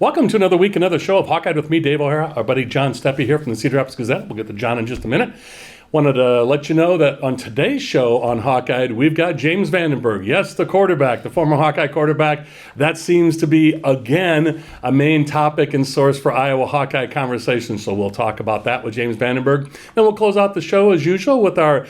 Welcome to another week, another show of Hawkeye with me, Dave O'Hara, our buddy John Steppe here from the Cedar Rapids Gazette. We'll get to John in just a minute. Wanted to let you know that on today's show on Hawkeye, we've got James Vandenberg. Yes, the quarterback, the former Hawkeye quarterback. That seems to be, again, a main topic and source for Iowa Hawkeye conversation. So we'll talk about that with James Vandenberg. Then we'll close out the show, as usual, with our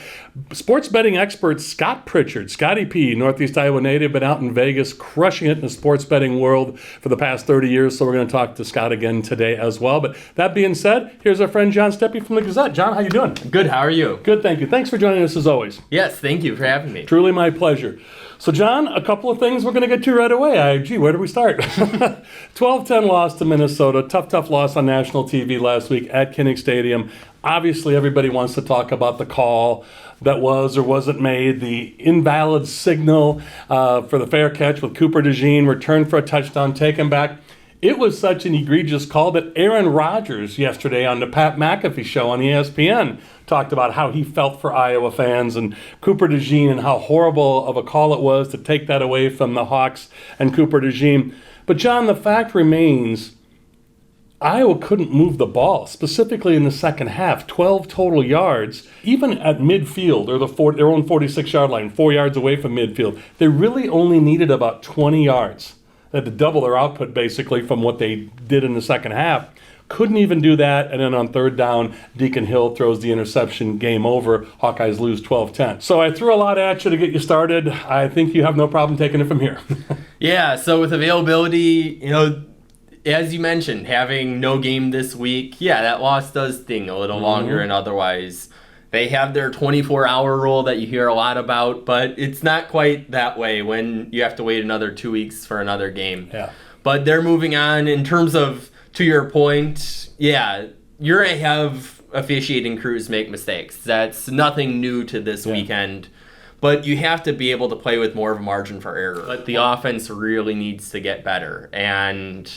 sports betting expert, Scott Pritchard. Scotty P., Northeast Iowa native, been out in Vegas, crushing it in the sports betting world for the past 30 years. So we're going to talk to Scott again today as well. But that being said, here's our friend John Steppe from the Gazette. John, how you doing? Good. How are you? Good, thank you. Thanks for joining us as always. Yes, thank you for having me. Truly my pleasure. So, John, a couple of things we're going to get to right away. Where do we start? 12-10 loss to Minnesota. Tough loss on national TV last week at Kinnick Stadium. Obviously, everybody wants to talk about the call that was or wasn't made, the invalid signal for the fair catch with Cooper DeJean, return for a touchdown, taken back. It was such an egregious call that Aaron Rodgers yesterday on the Pat McAfee show on ESPN talked about how he felt for Iowa fans and Cooper DeJean and how horrible of a call it was to take that away from the Hawks and Cooper DeJean. But, John, the fact remains Iowa couldn't move the ball, specifically in the second half, 12 total yards, even at midfield, or their own 46-yard line, 4 yards away from midfield. They really only needed about 20 yards. They had to double their output, basically, from what they did in the second half. Couldn't even do that, and then on third down, Deacon Hill throws the interception, game over. Hawkeyes lose 12-10. So I threw a lot at you to get you started. I think you have no problem taking it from here. Yeah, so with availability, as you mentioned, having no game this week, yeah, that loss does sting a little longer than otherwise. They have their 24-hour rule that you hear a lot about, but it's not quite that way when you have to wait another 2 weeks for another game. Yeah. But they're moving on in terms of, to your point, yeah, you're going to have officiating crews make mistakes. That's nothing new to this weekend. But you have to be able to play with more of a margin for error. But the offense really needs to get better. And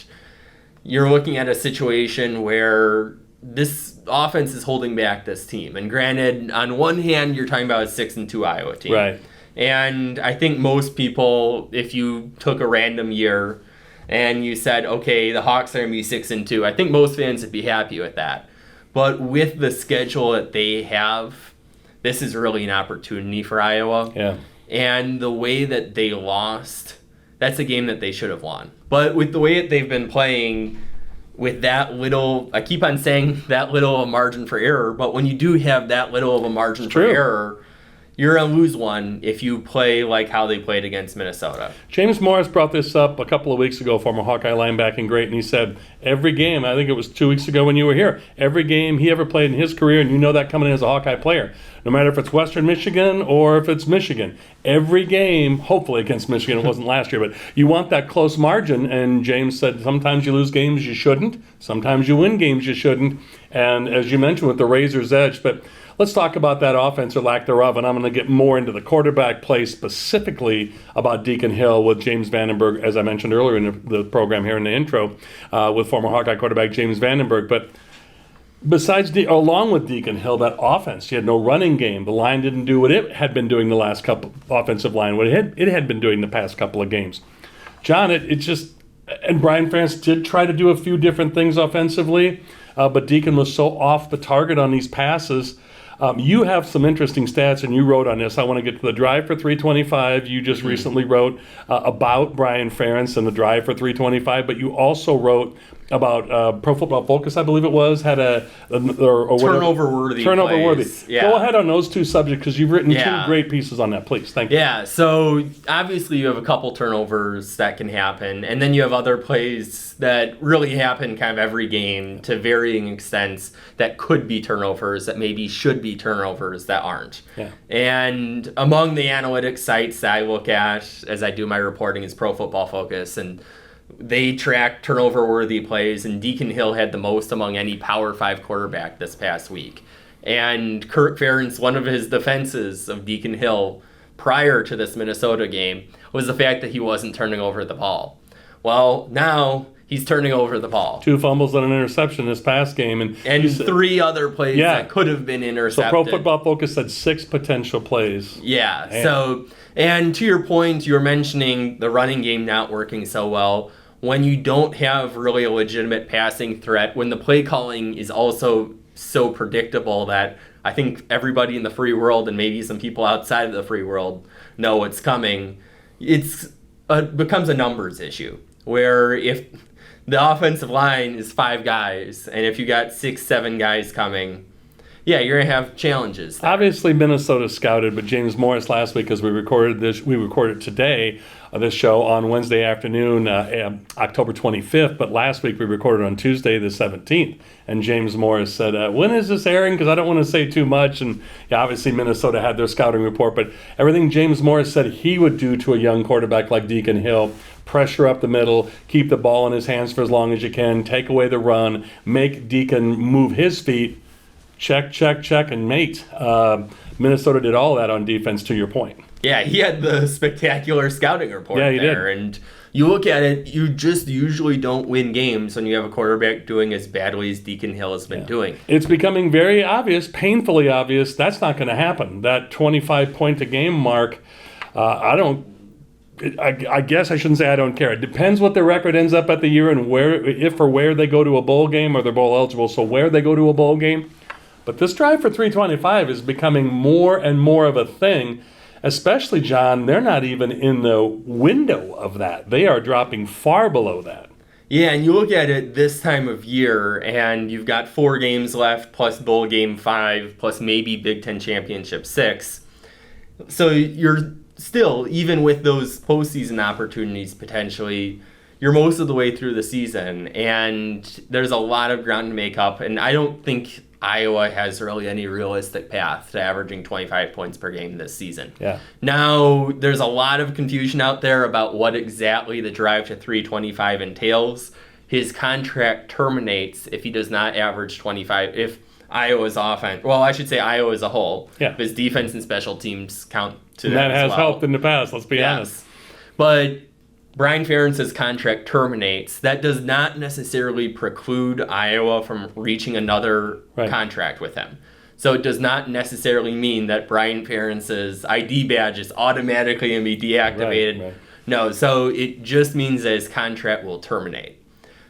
you're looking at a situation where this offense is holding back this team. And granted, on one hand, you're talking about a 6-2 Iowa team. Right. And I think most people, if you took a random year and you said, okay, the Hawks are going to be 6-2, I think most fans would be happy with that. But with the schedule that they have, this is really an opportunity for Iowa. Yeah. And the way that they lost, that's a game that they should have won. But with the way that they've been playing, with that little, I keep on saying that little of a margin for error, but when you do have that little of a margin for error, you're going to lose one if you play like how they played against Minnesota. James Morris brought this up a couple of weeks ago, former Hawkeye linebacking great, and he said every game, I think it was 2 weeks ago when you were here, every game he ever played in his career, and you know that coming in as a Hawkeye player, no matter if it's Western Michigan or if it's Michigan, every game, hopefully against Michigan, it wasn't last year, but you want that close margin, and James said sometimes you lose games you shouldn't, sometimes you win games you shouldn't, and as you mentioned with the razor's edge, but let's talk about that offense or lack thereof, and I'm going to get more into the quarterback play specifically about Deacon Hill with James Vandenberg, as I mentioned earlier in the program here in the intro, with former Hawkeye quarterback James Vandenberg. But along with Deacon Hill, that offense, you had no running game. The line didn't do what it had been doing the last couple, offensive line, what it had been doing the past couple of games. John, it just, and Brian Ferentz did try to do a few different things offensively, but Deacon was so off the target on these passes. You have some interesting stats, and you wrote on this. I want to get to the drive for 325. You just recently wrote about Brian Ferentz and the drive for 325, but you also wrote about Pro Football Focus, I believe it was, had a turnover-worthy. Turnover-worthy. Yeah. Go ahead on those two subjects, because you've written two great pieces on that, please. Thank you. Yeah, so obviously you have a couple turnovers that can happen, and then you have other plays that really happen kind of every game to varying extents that could be turnovers, that maybe should be turnovers that aren't. Yeah. And among the analytics sites that I look at as I do my reporting is Pro Football Focus, and they track turnover-worthy plays, and Deacon Hill had the most among any Power 5 quarterback this past week. And Kurt Ferentz, one of his defenses of Deacon Hill prior to this Minnesota game was the fact that he wasn't turning over the ball. Well, now he's turning over the ball. 2 fumbles and an interception this past game. And 3 other plays that could have been intercepted. So Pro Football Focus said 6 potential plays. Yeah. Man. So, and to your point, you were mentioning the running game not working so well. when you don't have really a legitimate passing threat, when the play calling is also so predictable that I think everybody in the free world and maybe some people outside of the free world know what's coming, becomes a numbers issue where if the offensive line is 5 guys and if you got 6, 7 guys coming, yeah, you're going to have challenges there. Obviously, Minnesota scouted, but James Morris last week, as we recorded today, this show on Wednesday afternoon, October 25th, but last week we recorded on Tuesday the 17th, and James Morris said, when is this airing? Because I don't want to say too much, and yeah, obviously Minnesota had their scouting report, but everything James Morris said he would do to a young quarterback like Deacon Hill: pressure up the middle, keep the ball in his hands for as long as you can, take away the run, make Deacon move his feet, check, and mate. Minnesota did all that on defense, to your point. Yeah, he had the spectacular scouting report he there. did. And you look at it, you just usually don't win games when you have a quarterback doing as badly as Deacon Hill has been doing. It's becoming very obvious, painfully obvious, that's not going to happen. That 25-point-a-game mark, I guess I shouldn't say I don't care. It depends what their record ends up at the year and where they go to a bowl game or they're bowl eligible, so where they go to a bowl game. But this drive for 325 is becoming more and more of a thing, especially, John, they're not even in the window of that. They are dropping far below that. Yeah, and you look at it this time of year, and you've got 4 games left, plus bowl game 5, plus maybe Big Ten Championship 6. So you're still, even with those postseason opportunities potentially, you're most of the way through the season, and there's a lot of ground to make up, and I don't think Iowa has really any realistic path to averaging 25 points per game this season. Yeah. Now, there's a lot of confusion out there about what exactly the drive to 325 entails. His contract terminates if he does not average 25, if Iowa's offense, well, I should say Iowa as a whole. Yeah. His defense and special teams count to And that that as has well. helped in the past, let's be honest. But Brian Ferentz's contract terminates. That does not necessarily preclude Iowa from reaching another contract with him. So it does not necessarily mean that Brian Ferentz's ID badge is automatically going to be deactivated. Right. No, so it just means that his contract will terminate.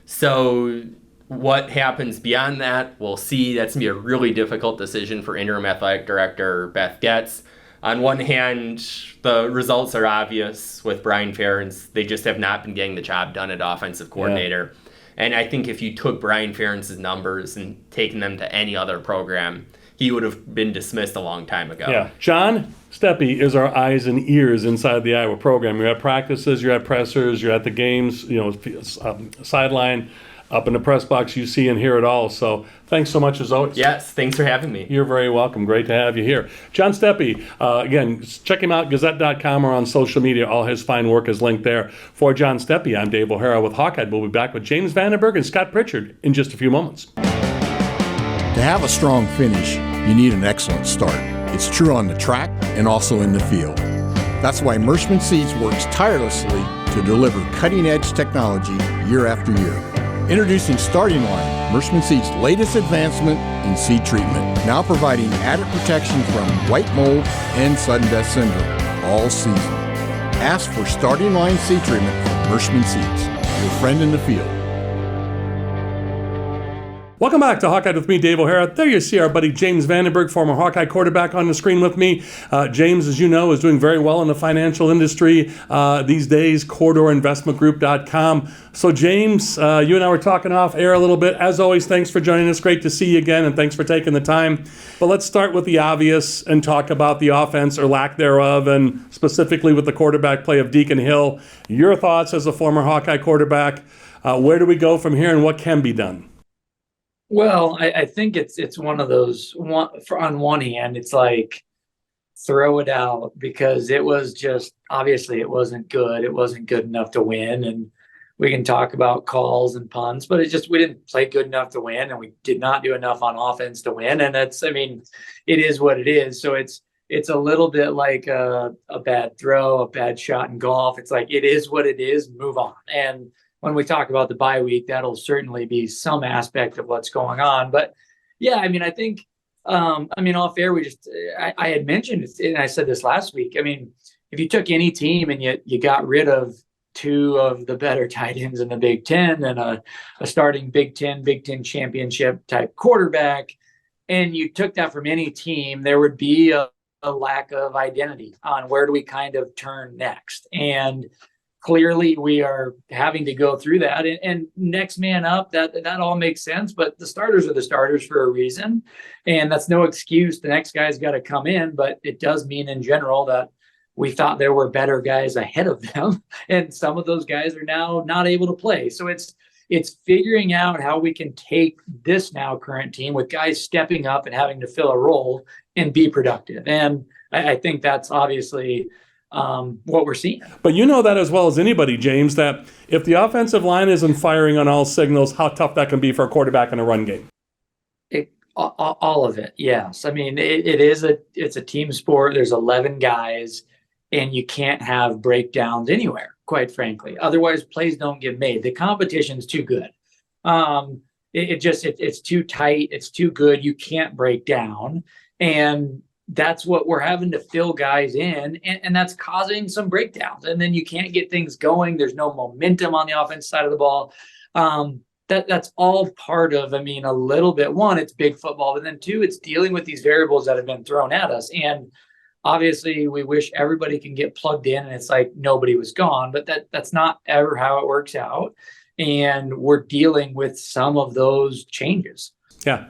So what happens beyond that, we'll see. That's going to be a really difficult decision for interim athletic director Beth Getz. On one hand, the results are obvious with Brian Ferentz. They just have not been getting the job done at offensive coordinator. Yeah. And I think if you took Brian Ferentz's numbers and taken them to any other program, he would have been dismissed a long time ago. Yeah. John Steppe is our eyes and ears inside the Iowa program. You're at practices, you're at pressers, you're at the games, sideline, up in the press box, you see and hear it all. So thanks so much as always. Yes, thanks for having me. You're very welcome. Great to have you here. John Steppe, again, check him out, Gazette.com or on social media. All his fine work is linked there. For John Steppe, I'm Dave O'Hara with Hawkeye. We'll be back with James Vandenberg and Scott Pritchard in just a few moments. To have a strong finish, you need an excellent start. It's true on the track and also in the field. That's why Mershman Seeds works tirelessly to deliver cutting-edge technology year after year. Introducing Starting Line, Mershman Seeds' latest advancement in seed treatment, now providing added protection from white mold and sudden death syndrome all season. Ask for Starting Line seed treatment from Mershman Seeds, your friend in the field. Welcome back to Hawkeye with me, Dave O'Hara. There you see our buddy James Vandenberg, former Hawkeye quarterback, on the screen with me. James, as you know, is doing very well in the financial industry these days, corridorinvestmentgroup.com. So, James, you and I were talking off air a little bit. As always, thanks for joining us. Great to see you again, and thanks for taking the time. But let's start with the obvious and talk about the offense or lack thereof, and specifically with the quarterback play of Deacon Hill. Your thoughts as a former Hawkeye quarterback. Where do we go from here, and what can be done? Well, I think it's one of those, on one hand, it's like throw it out, because it was just, obviously it wasn't good. It wasn't good enough to win. And we can talk about calls and punts, but we didn't play good enough to win, and we did not do enough on offense to win. And it is what it is. So it's a little bit like a bad throw, a bad shot in golf. It's like, it is what it is, move on. And when we talk about the bye week, that'll certainly be some aspect of what's going on. But yeah, I think, off air, I had mentioned it, and I said this last week. If you took any team and you got rid of two of the better tight ends in the Big Ten and a starting Big Ten championship type quarterback, and you took that from any team, there would be a lack of identity on where do we kind of turn next. And clearly we are having to go through that, and next man up, that all makes sense, but the starters are the starters for a reason, and that's no excuse. The next guy's got to come in, but it does mean in general that we thought there were better guys ahead of them, and some of those guys are now not able to play. So it's figuring out how we can take this now current team with guys stepping up and having to fill a role and be productive. And I think that's obviously what we're seeing. But you know that as well as anybody, James, that if the offensive line isn't firing on all signals, how tough that can be for a quarterback in a run game. All of it, yes. I mean, it's a team sport. There's 11 guys, and you can't have breakdowns anywhere, quite frankly. Otherwise, plays don't get made. The competition's too good. It's too tight. It's too good. You can't break down. And that's what we're having to fill guys in, and that's causing some breakdowns. And then you can't get things going. There's no momentum on the offense side of the ball. That's all part of, a little bit. One, it's big football, but then two, it's dealing with these variables that have been thrown at us. And obviously, we wish everybody can get plugged in, and it's like nobody was gone, but that's not ever how it works out. And we're dealing with some of those changes. Yeah.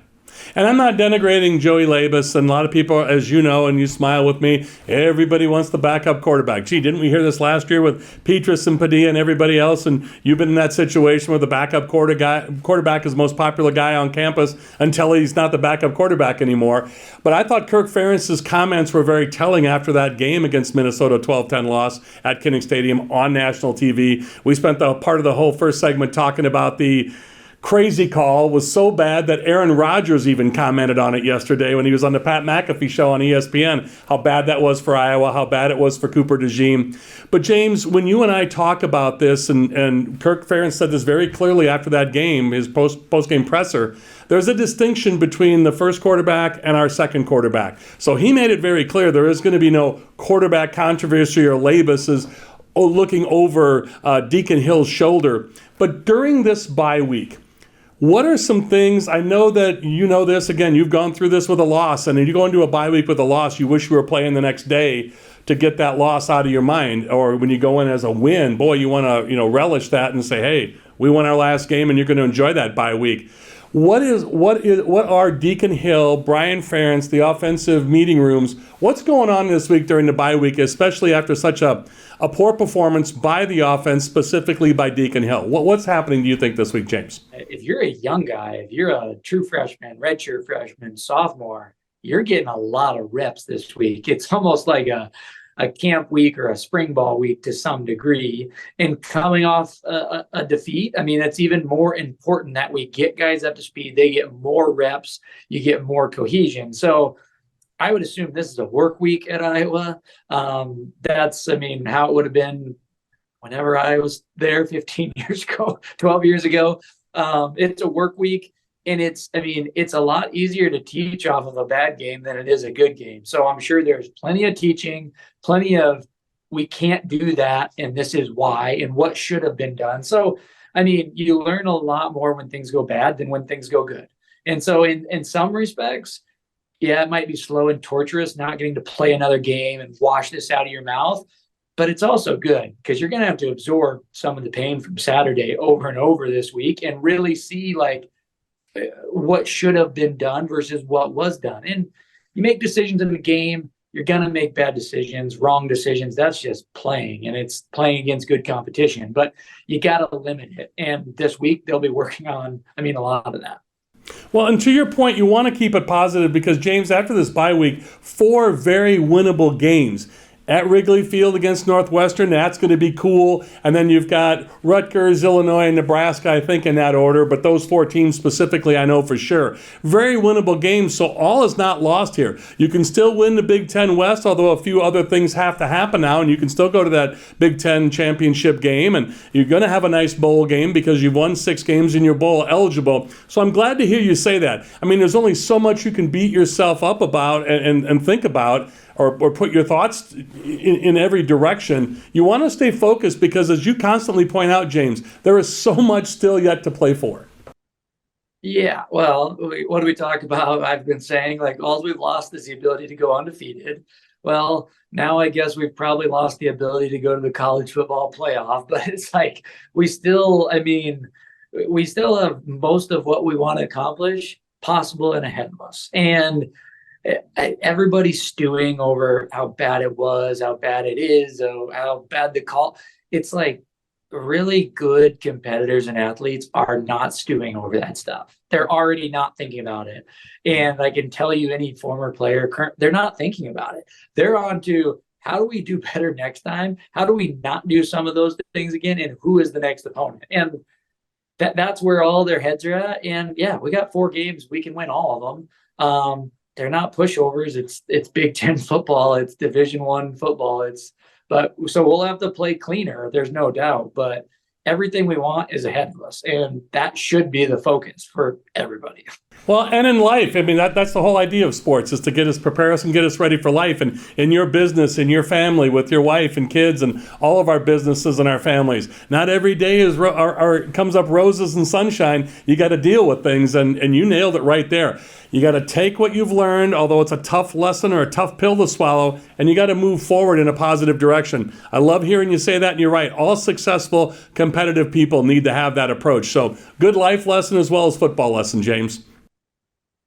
And I'm not denigrating Joey Labus, and a lot of people, as you know, and you smile with me, everybody wants the backup quarterback. Gee, didn't we hear this last year with Petrus and Padilla and everybody else? And you've been in that situation where the backup quarterback is the most popular guy on campus until he's not the backup quarterback anymore. But I thought Kirk Ferentz's comments were very telling after that game against Minnesota, 12-10 loss at Kinnick Stadium on national TV. We spent the part of the whole first segment talking about the crazy call was so bad that Aaron Rodgers even commented on it yesterday when he was on the Pat McAfee show on ESPN, how bad that was for Iowa, how bad it was for Cooper DeJean. But James, when you and I talk about this, and Kirk Ferentz said this very clearly after that game, his post-game presser, there's a distinction between the first quarterback and our second quarterback. So he made it very clear there is going to be no quarterback controversy or Labus is looking over Deacon Hill's shoulder. But during this bye week, what are some things, I know that you know this, again, you've gone through this with a loss, and you go into a bye week with a loss, you wish you were playing the next day to get that loss out of your mind. Or when you go in as a win, boy, you want to relish that and say, hey, we won our last game, and you're going to enjoy that bye week. What are Deacon Hill, Brian Ferentz, the offensive meeting rooms, what's going on this week during the bye week, especially after such a poor performance by the offense, specifically by Deacon Hill? What's happening, do you think, this week, James? If you're a young guy, if you're a true freshman, redshirt freshman, sophomore, you're getting a lot of reps this week. It's almost like a camp week or a spring ball week to some degree, and coming off a defeat. It's even more important that we get guys up to speed. They get more reps, you get more cohesion. So I would assume this is a work week at Iowa. That's how it would have been whenever I was there 15 years ago, 12 years ago. It's a work week. And it's a lot easier to teach off of a bad game than it is a good game. So I'm sure there's plenty of teaching, plenty of we can't do that, and this is why, and what should have been done. So, you learn a lot more when things go bad than when things go good. And so in some respects, yeah, it might be slow and torturous not getting to play another game and wash this out of your mouth. But it's also good because you're going to have to absorb some of the pain from Saturday over and over this week and really see what should have been done versus what was done. And you make decisions in the game, you're going to make bad decisions, wrong decisions. That's just playing, and it's playing against good competition. But you got to limit it. And this week they'll be working on, a lot of that. Well, and to your point, you want to keep it positive because, James, after this bye week, 4 very winnable games. At Wrigley Field against Northwestern, that's going to be cool. And then you've got Rutgers, Illinois, and Nebraska, I think, in that order. But those 4 teams specifically, I know for sure. Very winnable games, so all is not lost here. You can still win the Big Ten West, although a few other things have to happen now, and you can still go to that Big Ten championship game. And you're going to have a nice bowl game because you've won 6 games and you're bowl eligible. So I'm glad to hear you say that. There's only so much you can beat yourself up about and think about. or put your thoughts in every direction. You want to stay focused because, as you constantly point out, James, there is so much still yet to play for. Yeah, well, what do we talk about? I've been saying, like, all we've lost is the ability to go undefeated. Well, now I guess we've probably lost the ability to go to the college football playoff, but it's like we still have most of what we want to accomplish possible and ahead of us. And everybody's stewing over how bad it was, how bad it is, how bad the call. It's like, really good competitors and athletes are not stewing over that stuff. They're already not thinking about it. And I can tell you, any former player, they're not thinking about it. They're on to, how do we do better next time? How do we not do some of those things again? And who is the next opponent? And that's where all their heads are at. And yeah, we got 4 games. We can win all of them. They're not pushovers. It's Big Ten football. It's Division I football. So we'll have to play cleaner. There's no doubt, but everything we want is ahead of us. And that should be the focus for everybody. Well, and in life, I mean, that's the whole idea of sports, is to prepare us and get us ready for life. And in your business, in your family, with your wife and kids, and all of our businesses and our families, not every day comes up roses and sunshine. You got to deal with things, and you nailed it right there. You got to take what you've learned, although it's a tough lesson or a tough pill to swallow, and you got to move forward in a positive direction. I love hearing you say that, and you're right. All successful, competitive people need to have that approach. So good life lesson as well as football lesson, James.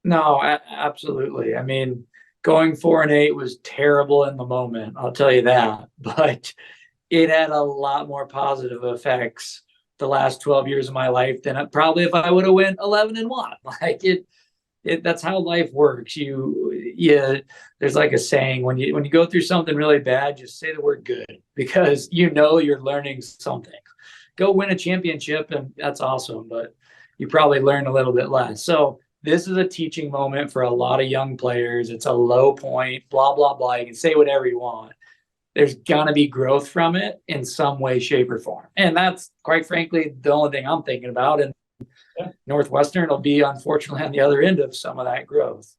No, absolutely. I mean, going 4-8 was terrible in the moment, I'll tell you that. But it had a lot more positive effects the last 12 years of my life than probably if I would have went 11-1. Like that's how life works. There's like a saying, when you go through something really bad, just say the word good, because you're learning something. Go win a championship, and that's awesome, but you probably learn a little bit less. So this is a teaching moment for a lot of young players. It's a low point, blah, blah, blah. You can say whatever you want. There's going to be growth from it in some way, shape, or form. And that's, quite frankly, the only thing I'm thinking about. And Northwestern will be, unfortunately, on the other end of some of that growth.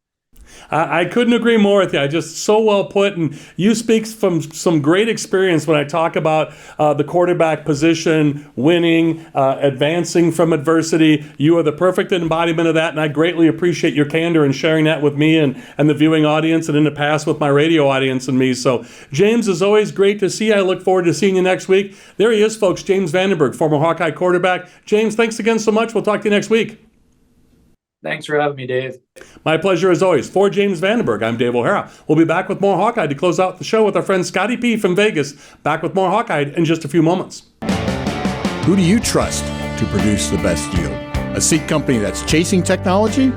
I couldn't agree more with you. I just so well put, and you speak from some great experience when I talk about the quarterback position, winning, advancing from adversity. You are the perfect embodiment of that, and I greatly appreciate your candor in sharing that with me and the viewing audience, and in the past with my radio audience and me. So, James, is always great to see you. I look forward to seeing you next week. There he is, folks, James Vandenberg, former Hawkeye quarterback. James, thanks again so much. We'll talk to you next week. Thanks for having me, Dave. My pleasure as always. For James Vandenberg, I'm Dave O'Hara. We'll be back with more Hawkeye to close out the show with our friend Scotty P from Vegas. Back with more Hawkeye in just a few moments. Who do you trust to produce the best yield? A seed company that's chasing technology,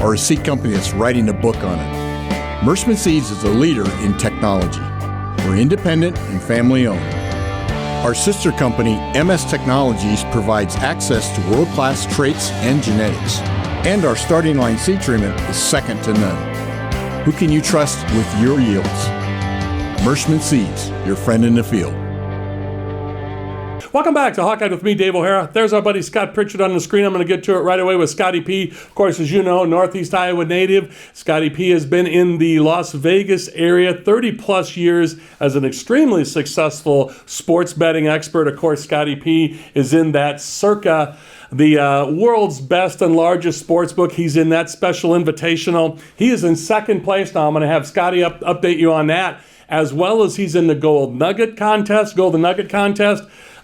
or a seed company that's writing a book on it? Mershman Seeds is a leader in technology. We're independent and family owned. Our sister company, MS Technologies, provides access to world-class traits and genetics. And our starting line seed treatment is second to none. Who can you trust with your yields? Mershman Seeds, your friend in the field. Welcome back to Hawkeye with me, Dave O'Hara. There's our buddy Scott Pritchard on the screen. I'm going to get to it right away with Scotty P. Of course, as you know, Northeast Iowa native. Scotty P has been in the Las Vegas area 30-plus years as an extremely successful sports betting expert. Of course, Scotty P is in that circa the world's best and largest sports book. He's in that special invitational. He is in second place now. I'm going to have Scotty update you on that, as well as he's in the Golden Nugget contest,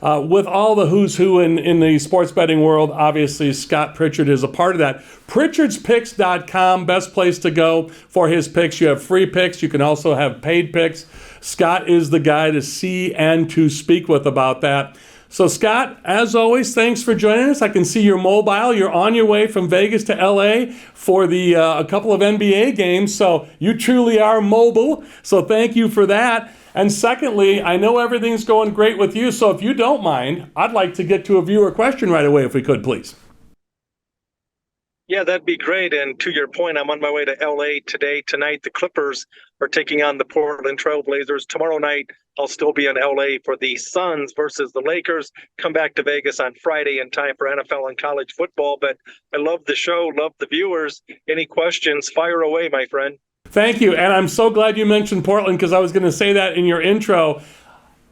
with all the who's who in the sports betting world. Obviously, Scott Pritchard is a part of that. Pritchard'sPicks.com, best place to go for his picks. You have free picks. You can also have paid picks. Scott is the guy to see and to speak with about that. So, Scott, as always, thanks for joining us. I can see you're mobile. You're on your way from Vegas to L.A. for a couple of NBA games, so you truly are mobile. So thank you for that. And secondly, I know everything's going great with you, so if you don't mind, I'd like to get to a viewer question right away, if we could, please. Yeah, that'd be great. And to your point, I'm on my way to L.A. tonight. The Clippers are taking on the Portland Trailblazers. Tomorrow night, I'll still be in L.A. for the Suns versus the Lakers. Come back to Vegas on Friday in time for NFL and college football. But I love the show, love the viewers. Any questions, fire away, my friend. Thank you. And I'm so glad you mentioned Portland because I was going to say that in your intro.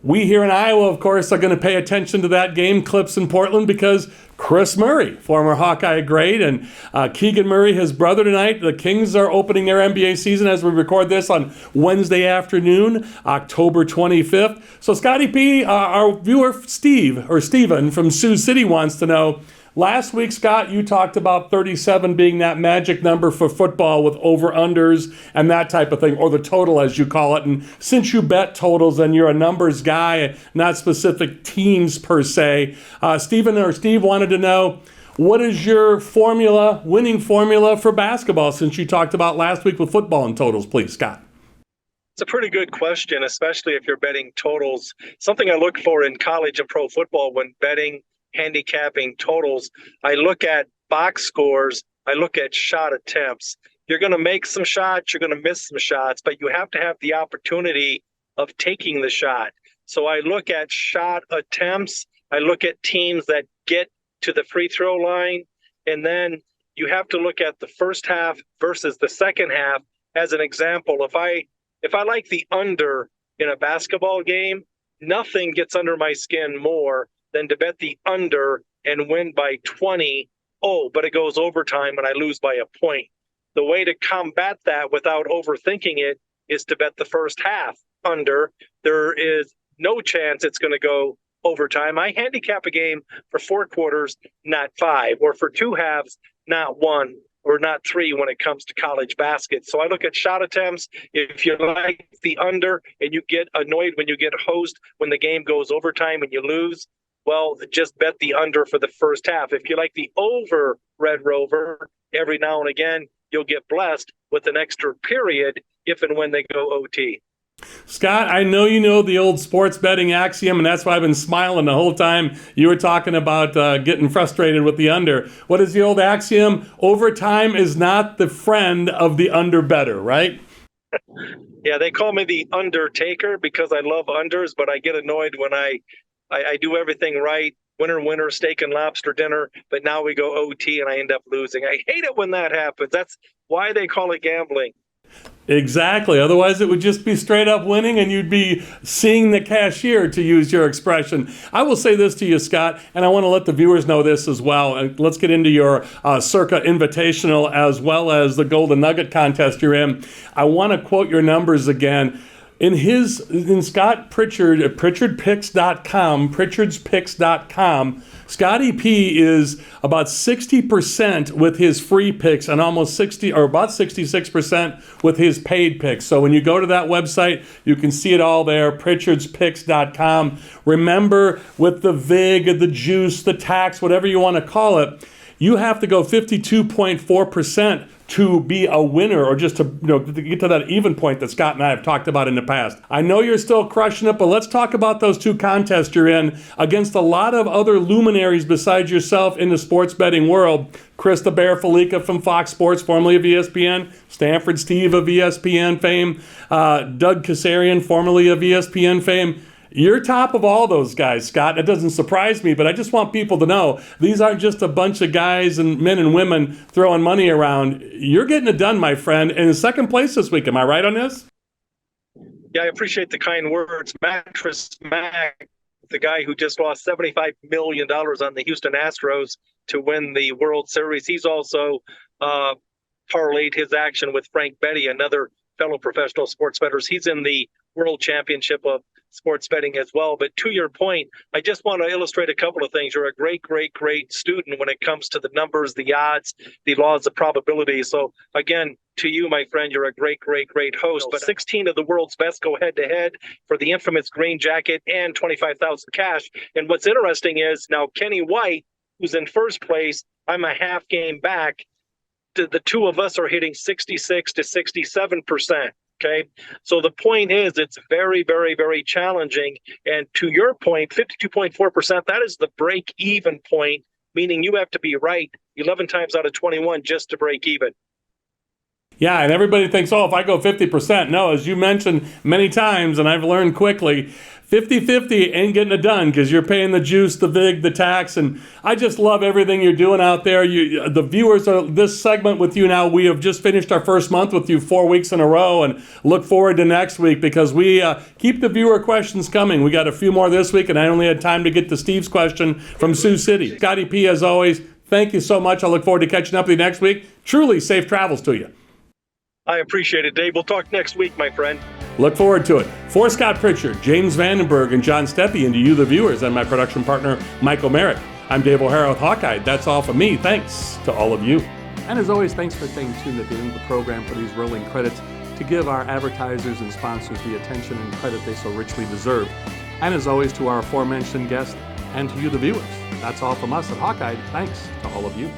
We here in Iowa, of course, are going to pay attention to that game, clips in Portland, because Chris Murray, former Hawkeye great, and Keegan Murray, his brother tonight. The Kings are opening their NBA season as we record this on Wednesday afternoon, October 25th. So Scotty P, our viewer Steven from Sioux City wants to know, last week, Scott, you talked about 37 being that magic number for football with over-unders and that type of thing, or the total as you call it. And since you bet totals and you're a numbers guy, not specific teams per se, Steve wanted to know, what is your winning formula for basketball since you talked about last week with football and totals, please, Scott? It's a pretty good question, especially if you're betting totals. Something I look for in college and pro football when betting handicapping totals, I look at box scores, I look at shot attempts. You're going to make some shots, you're going to miss some shots, but you have to have the opportunity of taking the shot. So I look at shot attempts, I look at teams that get to the free throw line, and then you have to look at the first half versus the second half. As an example, if I like the under in a basketball game, nothing gets under my skin more than to bet the under and win by 20. Oh, but it goes overtime and I lose by a point. The way to combat that without overthinking it is to bet the first half under. There is no chance it's going to go overtime. I handicap a game for 4 quarters, not 5, or for 2 halves, not 1, or not 3 when it comes to college basket. So I look at shot attempts. If you like the under and you get annoyed when you get hosed when the game goes overtime and you lose, well, just bet the under for the first half. If you like the over, Red Rover, every now and again, you'll get blessed with an extra period if and when they go OT. Scott, I know you know the old sports betting axiom, and that's why I've been smiling the whole time you were talking about getting frustrated with the under. What is the old axiom? Overtime is not the friend of the under better, right? Yeah, they call me the Undertaker because I love unders, but I get annoyed when I do everything right. Winner, steak and lobster dinner, but now we go OT and I end up losing. I hate it when that happens. That's why they call it gambling. Exactly. Otherwise, it would just be straight up winning and you'd be seeing the cashier, to use your expression. I will say this to you, Scott, and I want to let the viewers know this as well. And let's get into your Circa Invitational as well as the Golden Nugget contest you're in. I want to quote your numbers again. In Scott Pritchard at pritchardspicks.com, Scotty P is about 60% with his free picks and almost 60 or about 66% with his paid picks. So when you go to that website, you can see it all there, pritchardspicks.com. Remember, with the VIG, the juice, the tax, whatever you want to call it, you have to go 52.4% to be a winner, or just to get to that even point that Scott and I have talked about in the past. I know you're still crushing it, but let's talk about those 2 contests you're in against a lot of other luminaries besides yourself in the sports betting world. Chris the Bear Felica from Fox Sports, formerly of ESPN, Stanford Steve of ESPN fame, Doug Kasarian, formerly of ESPN fame. You're top of all those guys, Scott. It doesn't surprise me, but I just want people to know these aren't just a bunch of guys and men and women throwing money around. You're getting it done, my friend. And in second place this week. Am I right on this? Yeah, I appreciate the kind words. Mattress Mac, the guy who just lost $75 million on the Houston Astros to win the World Series. He's also parlayed his action with Frank Betty, another fellow professional sports bettors. He's in the World Championship of sports betting as well. But to your point, I just want to illustrate a couple of things. You're a great student when it comes to the numbers, the odds, the laws of probability. So again, to you, my friend, you're a great host. But 16 of the world's best go head-to-head for the infamous green jacket and $25,000 cash. And what's interesting is now Kenny White, who's in first place, I'm a half game back. The 2 of us are hitting 66 to 67%. Okay, so the point is it's very challenging. And to your point, 52.4%, that is the break-even point, meaning you have to be right 11 times out of 21 just to break even. Yeah, and everybody thinks, if I go 50%. No, as you mentioned many times, and I've learned quickly, 50-50 ain't getting it done because you're paying the juice, the vig, the tax, and I just love everything you're doing out there. The viewers are this segment with you now. We have just finished our first month with you 4 weeks in a row, and look forward to next week because we keep the viewer questions coming. We got a few more this week, and I only had time to get to Steve's question from Sioux City. Scotty P, as always, thank you so much. I look forward to catching up with you next week. Truly safe travels to you. I appreciate it, Dave. We'll talk next week, my friend. Look forward to it. For Scott Pritchard, James Vandenberg, and John Steppe, and to you, the viewers, and my production partner, Michael Merritt, I'm Dave O'Hara with Hawkeye. That's all from me. Thanks to all of you. And as always, thanks for staying tuned at the end of the program for these rolling credits to give our advertisers and sponsors the attention and credit they so richly deserve. And as always, to our aforementioned guests and to you, the viewers. That's all from us at Hawkeye. Thanks to all of you.